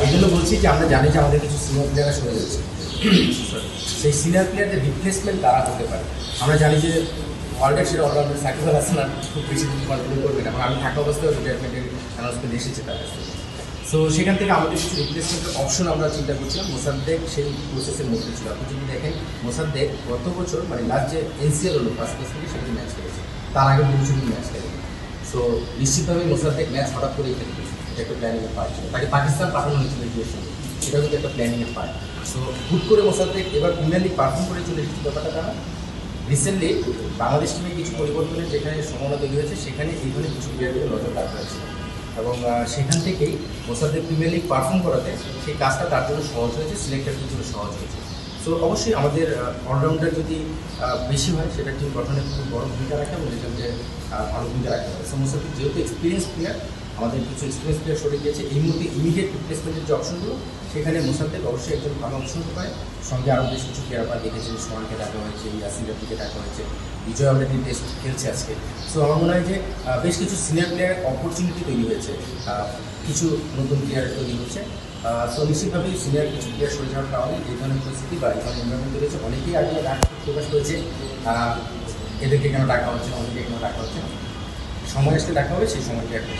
এই জন্য বলছি যে আমরা জানি যে আমাদের কিছু সিনিয়র প্লেয়াররা সরে যাচ্ছে, সেই সিনিয়র প্লেয়ারদের রিপ্লেসমেন্ট তারা হতে পারে। আমরা জানি যে ওয়ার্ল্ডের সেরা অলরাউন্ডার সাকিব আল হাসান খুব বেশি দিন কন্টিনিউ করবে না, এবং আমি থাকা অবস্থায় রিটায়ারমেন্টের অ্যানাউন্সমেন্ট এসেছে তার কাছে। সো সেখান থেকে আমাদের কিছু রিপ্লেসমেন্টের অপশন আমরা চিন্তা করছিলাম। মোসাদ্দেক সেই প্রসেসের মধ্যে ছিল। আপনি যদি দেখেন মোসাদ্দেক গত বছর মানে লাস্ট যে এনসিএল হলো ফার্স্ট ক্লাস থেকে সেখানে ম্যাচ খেলেছে, তার আগে দুই বছর ম্যাচ খেলেছে। সো নিশ্চিতভাবে মোসাদ্দেক ম্যাচ হঠাৎ করেই খেলবে, এটা একটা প্ল্যানিংয়ের পার্ট ছিল। তাকে পাকিস্তান পাঠানো হয়েছিল রিলেশন, সেটা কিন্তু একটা প্ল্যানিংয়ের পার্ট। সো হুট করে মোসাদ্দেক এবার প্রিমিয়ার লিগ পারফর্ম করে চলে এসেছে। ব্যাপারটা তারা রিসেন্টলি বাংলাদেশ টিমে কিছু পরিবর্তনের যেখানে সম্ভাবনা তৈরি হয়েছে, সেখানে এই ধরনের কিছু প্লেয়ারদের নজর রাখা হয়েছিল, এবং সেখান থেকেই মোসাদ্দেক প্রিমিয়ার লিগ পারফর্ম করাতে সেই কাজটা তার জন্য সহজ হয়েছে, সিলেক্টারদের জন্য সহজ হয়েছে। সো অবশ্যই আমাদের অলরাউন্ডার যদি বেশি হয় সেটা টিম গঠনে খুব বড় ভূমিকা রাখে এবং রেজাল্টে ভালো ভূমিকা রাখতে হবে। সো মোসাদ্দেক যেহেতু এক্সপিরিয়েন্স প্লেয়ার, আমাদের কিছু এক্সপিরিয়েন্স প্লেয়ার সরে গিয়েছে, এই মুহূর্তে ইমিডিয়েট রিপ্লেসমেন্টের যে অপশনগুলো, সেখানে মোসাদ্দেক অবশ্যই একজন ভালো অপশন পায়। সঙ্গে আরও বেশ কিছু প্লেয়ার আপনারা দেখেছেন, সোহানকে ডাকা হয়েছে, ইয়াসিন রাব্বিকে ডাকা হয়েছে, বিজয় অলরেডি টেস্ট খেলছে আজকে। সো আমার মনে হয় যে বেশ কিছু সিনিয়র প্লেয়ার অপরচুনিটি তৈরি হয়েছে, কিছু নতুন প্লেয়ার তৈরি হচ্ছে। সো নিশ্চিতভাবেই সিনিয়র কিছু প্লেয়ার সরে যাওয়ার কারণে এই ধরনের পরিস্থিতি বা এই ধরনের এনভারনমেন্ট তৈরি হয়েছে। অনেকেই আগে রাগ প্রকাশ করেছে এদেরকে কেন ডাকা হচ্ছে না, অনেকে কেন ডাকা হচ্ছে না। সময় আসলে দেখা হবে, সেই সময়টা একটা